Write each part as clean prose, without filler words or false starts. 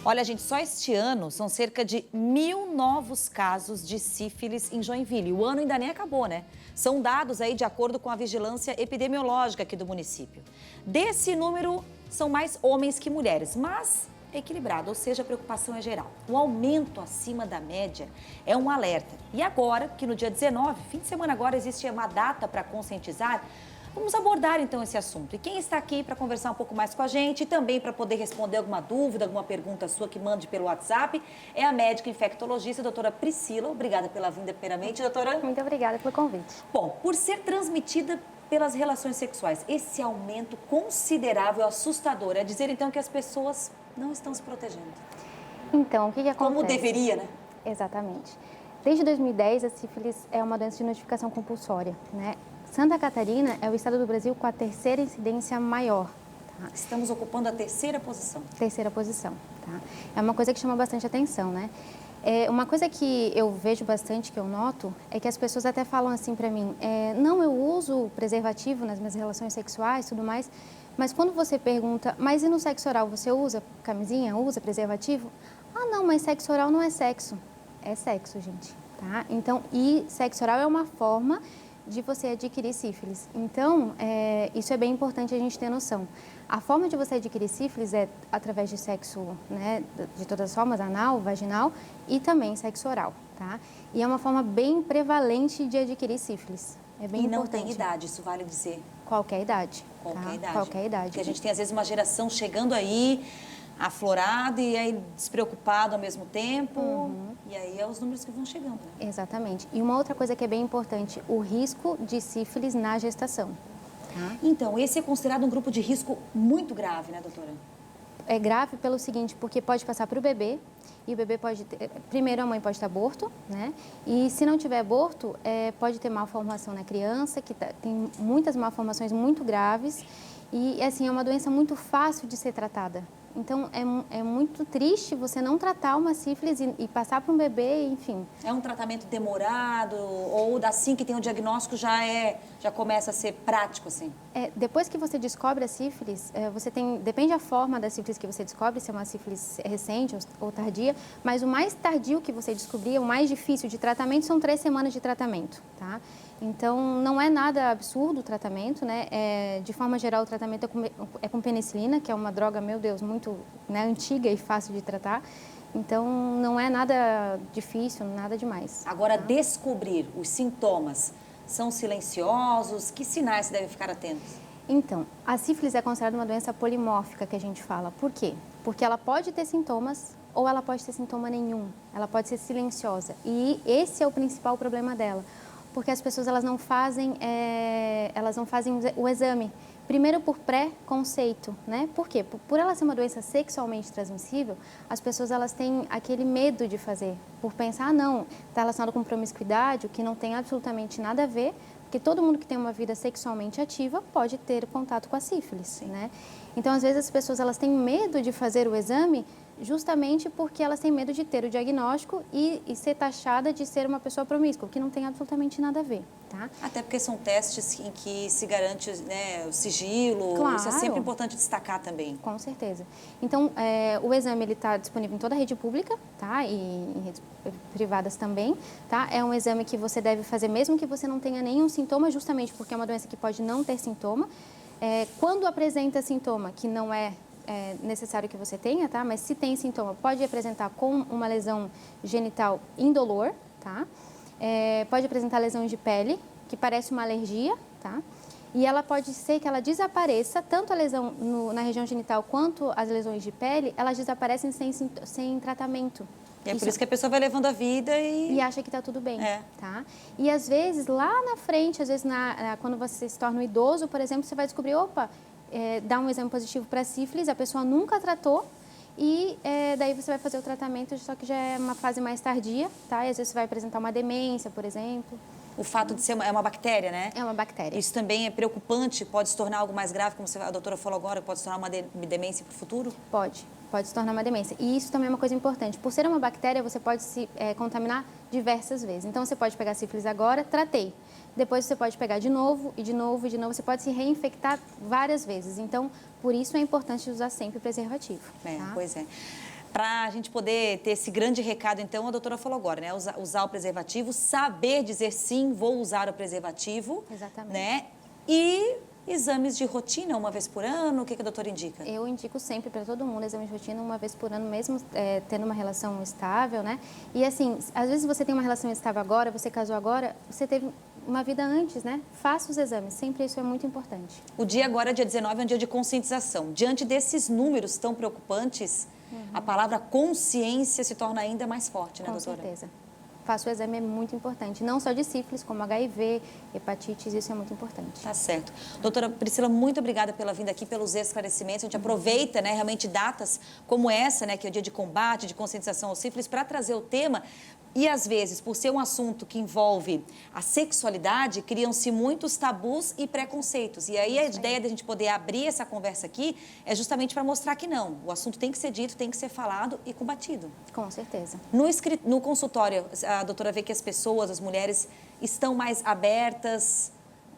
Olha, gente, só este ano são cerca de 1.000 novos casos de sífilis em Joinville. O ano ainda nem acabou, né? São dados aí de acordo com a vigilância epidemiológica aqui do município. Desse número, são mais homens que mulheres, mas é equilibrado, ou seja, a preocupação é geral. O aumento acima da média é um alerta. E agora, que no dia 19, fim de semana agora, existe uma data para conscientizar, vamos abordar então esse assunto. E quem está aqui para conversar um pouco mais com a gente e também para poder responder alguma dúvida, alguma pergunta sua que mande pelo WhatsApp, é a médica infectologista, doutora Priscila. Obrigada pela vinda primeiramente, doutora. Muito obrigada pelo convite. Bom, por ser transmitida pelas relações sexuais, esse aumento considerável, assustador, é dizer então que as pessoas não estão se protegendo. Então, o que acontece? Como deveria, né? Exatamente. Desde 2010, a sífilis é uma doença de notificação compulsória, né? Santa Catarina é o estado do Brasil com a terceira incidência maior. Tá? Estamos ocupando a terceira posição. Terceira posição, tá? É uma coisa que chama bastante atenção, né? Uma coisa que eu vejo bastante, que eu noto, é que as pessoas até falam assim pra mim, não, eu uso preservativo nas minhas relações sexuais e tudo mais, mas quando você pergunta, mas e no sexo oral, você usa camisinha, usa preservativo? Ah, não, mas sexo oral não é sexo. É sexo, gente, tá? Então, e sexo oral é uma forma de você adquirir sífilis. Então, isso é bem importante a gente ter noção. A forma de você adquirir sífilis é através de sexo, né, de todas as formas, anal, vaginal e também sexo oral, tá? E é uma forma bem prevalente de adquirir sífilis. É bem importante. E não tem idade, isso vale dizer? Qualquer idade. Qualquer tá? idade. Qualquer idade. Porque a gente tem, às vezes, uma geração chegando aí, aflorado e aí despreocupado ao mesmo tempo. E aí é os números que vão chegando. Né? Exatamente. E uma outra coisa que é bem importante, o risco de sífilis na gestação. Tá? Então, esse é considerado um grupo de risco muito grave, né, doutora? É grave pelo seguinte, porque pode passar para o bebê, e o bebê pode ter, primeiro a mãe pode ter aborto, né? E se não tiver aborto, pode ter malformação na criança, que tem muitas malformações muito graves, e assim, é uma doença muito fácil de ser tratada. Então, é muito triste você não tratar uma sífilis e passar para um bebê, enfim. É um tratamento demorado ou assim que tem o diagnóstico já começa a ser prático, assim? Depois que você descobre a sífilis, depende da forma da sífilis que você descobre, se é uma sífilis recente ou tardia, mas o mais tardio que você descobrir, o mais difícil de tratamento, são 3 semanas de tratamento, tá? Então, não é nada absurdo o tratamento, né? De forma geral, o tratamento é com penicilina, que é uma droga, meu Deus, muito, né, antiga e fácil de tratar. Então, não é nada difícil, nada demais. Agora, descobrir os sintomas são silenciosos? Que sinais se deve ficar atentos? Então, a sífilis é considerada uma doença polimórfica, que a gente fala. Por quê? Porque ela pode ter sintomas ou ela pode ter sintoma nenhum. Ela pode ser silenciosa. E esse é o principal problema dela. Porque as pessoas elas não fazem o exame. Primeiro por preconceito, né? Por quê? Por ela ser uma doença sexualmente transmissível, as pessoas elas têm aquele medo de fazer. Por pensar, não, está relacionado com promiscuidade, o que não tem absolutamente nada a ver, porque todo mundo que tem uma vida sexualmente ativa pode ter contato com a sífilis, né? Então, às vezes, as pessoas elas têm medo de fazer o exame justamente porque elas têm medo de ter o diagnóstico e ser taxada de ser uma pessoa promíscua, que não tem absolutamente nada a ver, tá? Até porque são testes em que se garante, né, o sigilo, claro. Isso é sempre importante destacar também. Com certeza. Então, o exame ele está disponível em toda a rede pública, tá? E em redes privadas também, tá? É um exame que você deve fazer mesmo que você não tenha nenhum sintoma, justamente porque é uma doença que pode não ter sintoma. Quando apresenta sintoma, que não é necessário que você tenha, tá? Mas se tem sintoma, pode apresentar com uma lesão genital indolor, tá? Pode apresentar lesões de pele, que parece uma alergia, tá? E ela pode ser que ela desapareça, tanto a lesão na região genital quanto as lesões de pele, elas desaparecem sem tratamento. E é por isso que a pessoa vai levando a vida e acha que está tudo bem, tá? E às vezes, lá na frente, às vezes quando você se torna um idoso, por exemplo, você vai descobrir, opa, dá um exame positivo para sífilis, a pessoa nunca tratou e daí você vai fazer o tratamento, só que já é uma fase mais tardia, tá? E às vezes você vai apresentar uma demência, por exemplo. O fato de ser uma bactéria, né? É uma bactéria. Isso também é preocupante? Pode se tornar algo mais grave, como a doutora falou agora, pode se tornar uma demência para o futuro? Pode. Pode se tornar uma demência. E isso também é uma coisa importante. Por ser uma bactéria, você pode se contaminar diversas vezes. Então, você pode pegar sífilis agora, tratei. Depois você pode pegar de novo, e de novo, e de novo. Você pode se reinfectar várias vezes. Então, por isso é importante usar sempre preservativo. Tá? Pois é. Para a gente poder ter esse grande recado, então, a doutora falou agora, né? Usar o preservativo, saber dizer sim, vou usar o preservativo. Exatamente. Né? E exames de rotina, uma vez por ano, o que a doutora indica? Eu indico sempre para todo mundo exame de rotina uma vez por ano, mesmo tendo uma relação estável, né? E assim, às vezes você tem uma relação estável agora, você casou agora, você teve uma vida antes, né? Faça os exames, sempre isso é muito importante. O dia agora, dia 19, é um dia de conscientização. Diante desses números tão preocupantes, a palavra consciência se torna ainda mais forte, né, doutora? Com certeza. Faça o exame, é muito importante. Não só de sífilis, como HIV, hepatites, isso é muito importante. Tá certo. Doutora Priscila, muito obrigada pela vinda aqui, pelos esclarecimentos. A gente aproveita, né, realmente datas como essa, né, que é o dia de combate, de conscientização ao sífilis, para trazer o tema. E, às vezes, por ser um assunto que envolve a sexualidade, criam-se muitos tabus e preconceitos. E aí a ideia da gente poder abrir essa conversa aqui é justamente para mostrar que não. O assunto tem que ser dito, tem que ser falado e combatido. Com certeza. No consultório, a doutora vê que as pessoas, as mulheres, estão mais abertas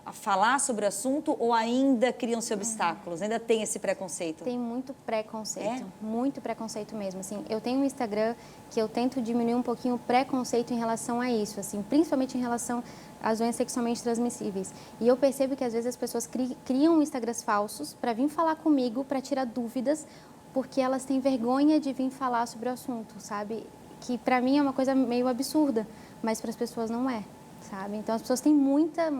a falar sobre o assunto ou ainda criam-se obstáculos? Ainda tem esse preconceito? Tem muito preconceito, muito preconceito mesmo. Assim, eu tenho um Instagram que eu tento diminuir um pouquinho o preconceito em relação a isso, assim, principalmente em relação às doenças sexualmente transmissíveis. E eu percebo que às vezes as pessoas criam Instagrams falsos para vir falar comigo, para tirar dúvidas, porque elas têm vergonha de vir falar sobre o assunto, sabe? Que para mim é uma coisa meio absurda, mas para as pessoas não é. Sabe? Então, as pessoas têm muita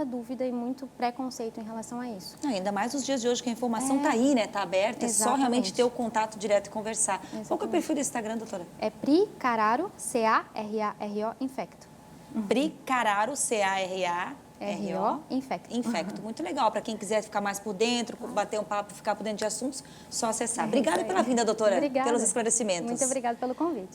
dúvida e muito preconceito em relação a isso. Ainda mais nos dias de hoje que a informação está aí, né? Está aberta, é só realmente ter o contato direto e conversar. Exatamente. Qual que é o perfil do Instagram, doutora? É Pri Cararo, C-A-R-A-R-O, Infecto. Pri Cararo, C-A-R-A-R-O, Infecto. Infecto. Muito legal. Para quem quiser ficar mais por dentro, bater um papo, ficar por dentro de assuntos, só acessar. Obrigada pela vinda, doutora. Obrigada. Pelos esclarecimentos. Muito obrigada pelo convite.